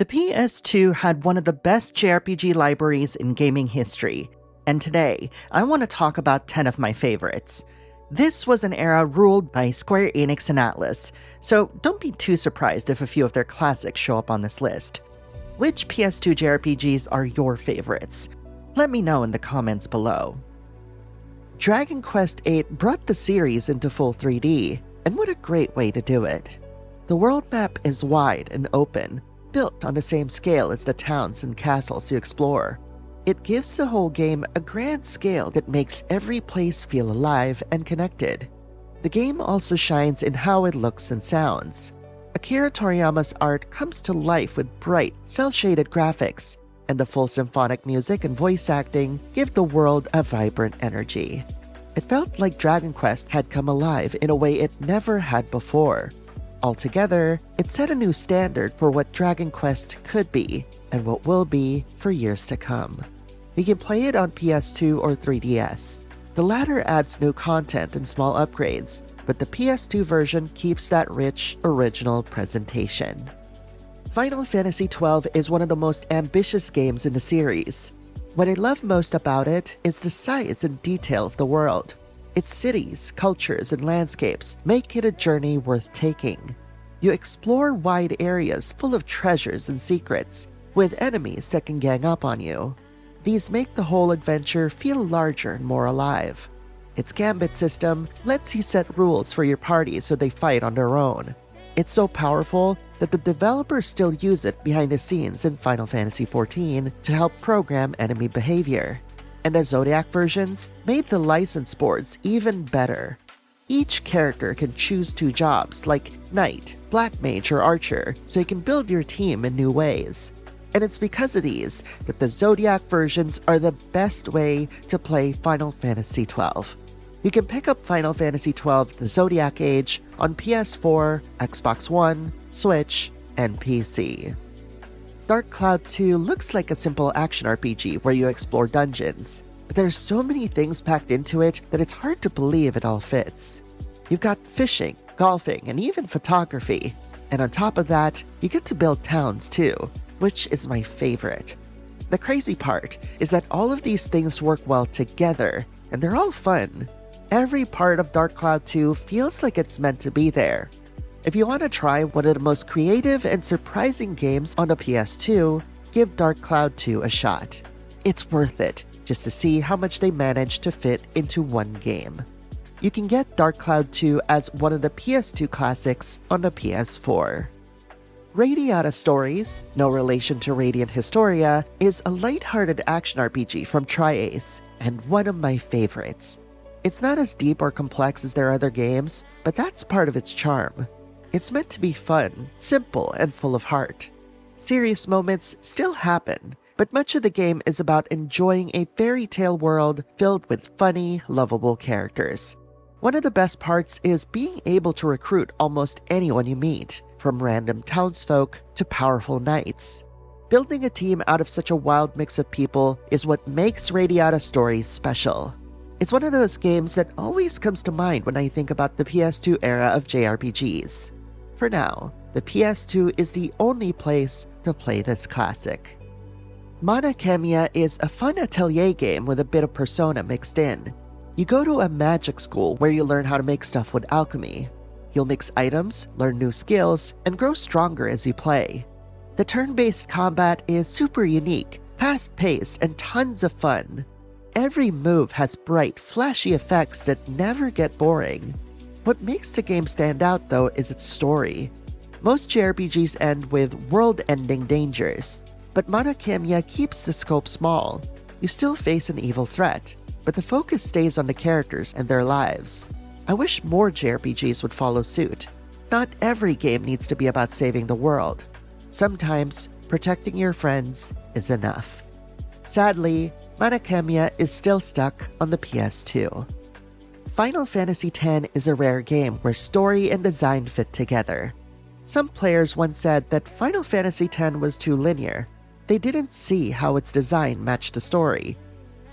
The PS2 had one of the best JRPG libraries in gaming history, and today I want to talk about 10 of my favorites. This was an era ruled by Square Enix and Atlus, so don't be too surprised if a few of their classics show up on this list. Which PS2 JRPGs are your favorites? Let me know in the comments below. Dragon Quest VIII brought the series into full 3D, and what a great way to do it. The world map is wide and open, built on the same scale as the towns and castles you explore. It gives the whole game a grand scale that makes every place feel alive and connected. The game also shines in how it looks and sounds. Akira Toriyama's art comes to life with bright, cel-shaded graphics, and the full symphonic music and voice acting give the world a vibrant energy. It felt like Dragon Quest had come alive in a way it never had before. Altogether, it set a new standard for what Dragon Quest could be, and what will be for years to come. You can play it on PS2 or 3DS. The latter adds new content and small upgrades, but the PS2 version keeps that rich, original presentation. Final Fantasy XII is one of the most ambitious games in the series. What I love most about it is the size and detail of the world. Its cities, cultures, and landscapes make it a journey worth taking. You explore wide areas full of treasures and secrets, with enemies that can gang up on you. These make the whole adventure feel larger and more alive. Its gambit system lets you set rules for your party so they fight on their own. It's so powerful that the developers still use it behind the scenes in Final Fantasy XIV to help program enemy behavior. And the Zodiac versions made the license boards even better. Each character can choose two jobs like Knight, Black Mage, or Archer, so you can build your team in new ways. And it's because of these that the Zodiac versions are the best way to play Final Fantasy XII. You can pick up Final Fantasy XII The Zodiac Age on PS4, Xbox One, Switch, and PC. Dark Cloud 2 looks like a simple action RPG where you explore dungeons, but there's so many things packed into it that it's hard to believe it all fits. You've got fishing, golfing, and even photography, and on top of that, you get to build towns too, which is my favorite. The crazy part is that all of these things work well together, and they're all fun. Every part of Dark Cloud 2 feels like it's meant to be there. If you want to try one of the most creative and surprising games on the PS2, give Dark Cloud 2 a shot. It's worth it, just to see how much they managed to fit into one game. You can get Dark Cloud 2 as one of the PS2 classics on the PS4. Radiata Stories, no relation to Radiant Historia, is a lighthearted action RPG from Tri-Ace, and one of my favorites. It's not as deep or complex as their other games, but that's part of its charm. It's meant to be fun, simple, and full of heart. Serious moments still happen, but much of the game is about enjoying a fairy tale world filled with funny, lovable characters. One of the best parts is being able to recruit almost anyone you meet, from random townsfolk to powerful knights. Building a team out of such a wild mix of people is what makes Radiata Stories special. It's one of those games that always comes to mind when I think about the PS2 era of JRPGs. For now, the PS2 is the only place to play this classic. Mana Khemia is a fun atelier game with a bit of Persona mixed in. You go to a magic school where you learn how to make stuff with alchemy. You'll mix items, learn new skills, and grow stronger as you play. The turn-based combat is super unique, fast-paced, and tons of fun. Every move has bright, flashy effects that never get boring. What makes the game stand out, though, is its story. Most JRPGs end with world-ending dangers, but Mana Khemia keeps the scope small. You still face an evil threat, but the focus stays on the characters and their lives. I wish more JRPGs would follow suit. Not every game needs to be about saving the world. Sometimes, protecting your friends is enough. Sadly, Mana Khemia is still stuck on the PS2. Final Fantasy X is a rare game where story and design fit together. Some players once said that Final Fantasy X was too linear. They didn't see how its design matched the story.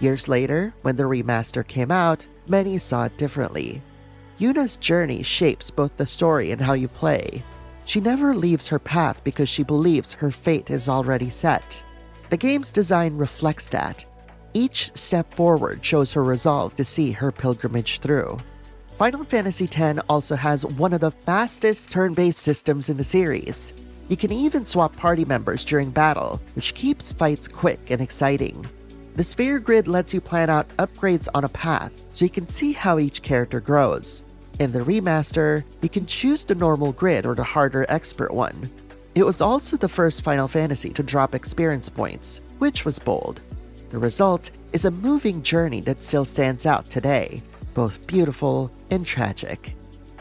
Years later, when the remaster came out, many saw it differently. Yuna's journey shapes both the story and how you play. She never leaves her path because she believes her fate is already set. The game's design reflects that. Each step forward shows her resolve to see her pilgrimage through. Final Fantasy X also has one of the fastest turn-based systems in the series. You can even swap party members during battle, which keeps fights quick and exciting. The sphere grid lets you plan out upgrades on a path, so you can see how each character grows. In the remaster, you can choose the normal grid or the harder expert one. It was also the first Final Fantasy to drop experience points, which was bold. The result is a moving journey that still stands out today, both beautiful and tragic.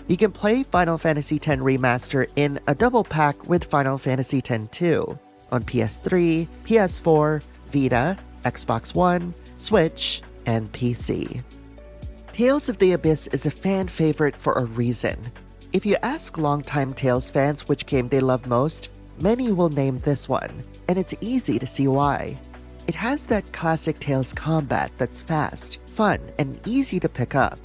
You can play Final Fantasy X Remaster in a double pack with Final Fantasy X-2 on PS3, PS4, Vita, Xbox One, Switch, and PC. Tales of the Abyss is a fan favorite for a reason. If you ask longtime Tales fans which game they love most, many will name this one, and it's easy to see why. It has that classic Tales combat that's fast, fun, and easy to pick up.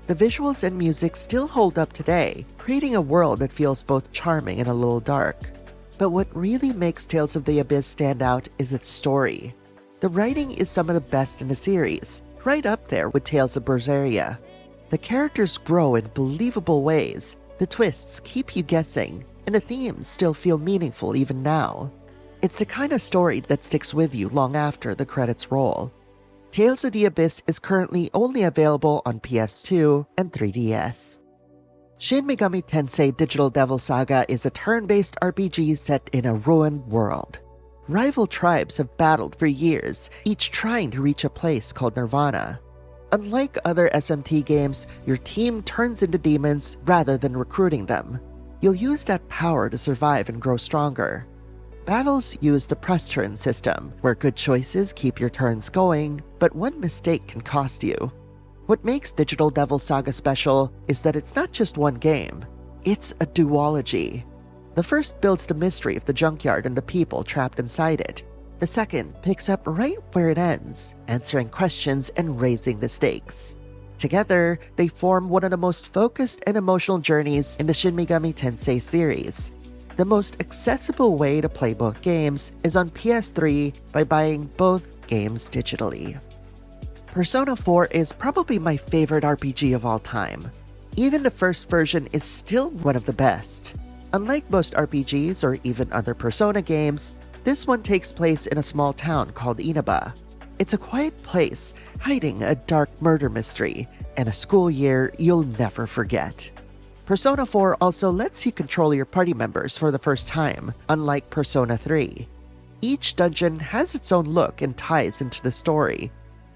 The visuals and music still hold up today, creating a world that feels both charming and a little dark. But what really makes Tales of the Abyss stand out is its story. The writing is some of the best in the series, right up there with Tales of Berseria. The characters grow in believable ways, the twists keep you guessing, and the themes still feel meaningful even now. It's the kind of story that sticks with you long after the credits roll. Tales of the Abyss is currently only available on PS2 and 3DS. Shin Megami Tensei Digital Devil Saga is a turn-based RPG set in a ruined world. Rival tribes have battled for years, each trying to reach a place called Nirvana. Unlike other SMT games, your team turns into demons rather than recruiting them. You'll use that power to survive and grow stronger. Battles use the press turn system, where good choices keep your turns going, but one mistake can cost you. What makes Digital Devil Saga special is that it's not just one game, it's a duology. The first builds the mystery of the junkyard and the people trapped inside it. The second picks up right where it ends, answering questions and raising the stakes. Together, they form one of the most focused and emotional journeys in the Shin Megami Tensei series. The most accessible way to play both games is on PS3 by buying both games digitally. Persona 4 is probably my favorite RPG of all time. Even the first version is still one of the best. Unlike most RPGs or even other Persona games, this one takes place in a small town called Inaba. It's a quiet place, hiding a dark murder mystery, and a school year you'll never forget. Persona 4 also lets you control your party members for the first time, unlike Persona 3. Each dungeon has its own look and ties into the story.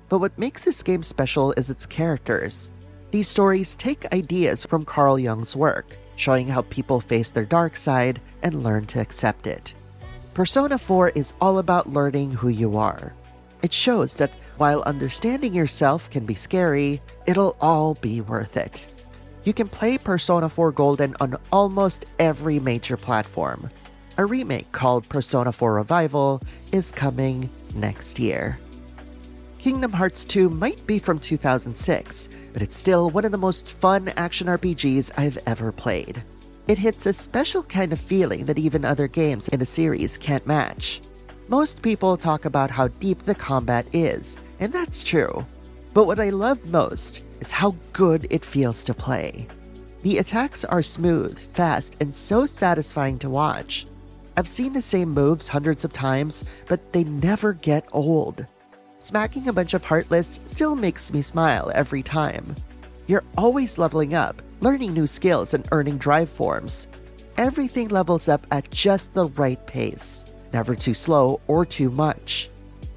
But what makes this game special is its characters. These stories take ideas from Carl Jung's work, showing how people face their dark side and learn to accept it. Persona 4 is all about learning who you are. It shows that while understanding yourself can be scary, it'll all be worth it. You can play Persona 4 Golden on almost every major platform. A remake called Persona 4 Revival is coming next year. Kingdom Hearts 2 might be from 2006, but it's still one of the most fun action RPGs I've ever played. It hits a special kind of feeling that even other games in the series can't match. Most people talk about how deep the combat is, and that's true. But what I love most is how good it feels to play. The attacks are smooth, fast, and so satisfying to watch. I've seen the same moves hundreds of times, but they never get old. Smacking a bunch of Heartless still makes me smile every time. You're always leveling up, learning new skills, and earning drive forms. Everything levels up at just the right pace, never too slow or too much.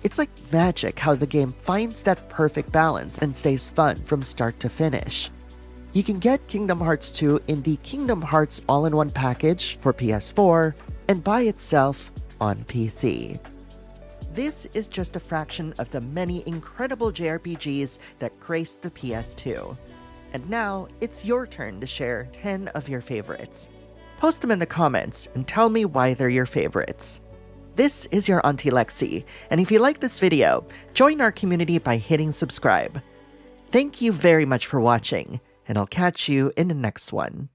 It's like magic how the game finds that perfect balance and stays fun from start to finish. You can get Kingdom Hearts 2 in the Kingdom Hearts All-in-One package for PS4 and by itself on PC. This is just a fraction of the many incredible JRPGs that graced the PS2. And now, it's your turn to share 10 of your favorites. Post them in the comments and tell me why they're your favorites. This is your Auntie Lexi, and if you like this video, join our community by hitting subscribe. Thank you very much for watching, and I'll catch you in the next one.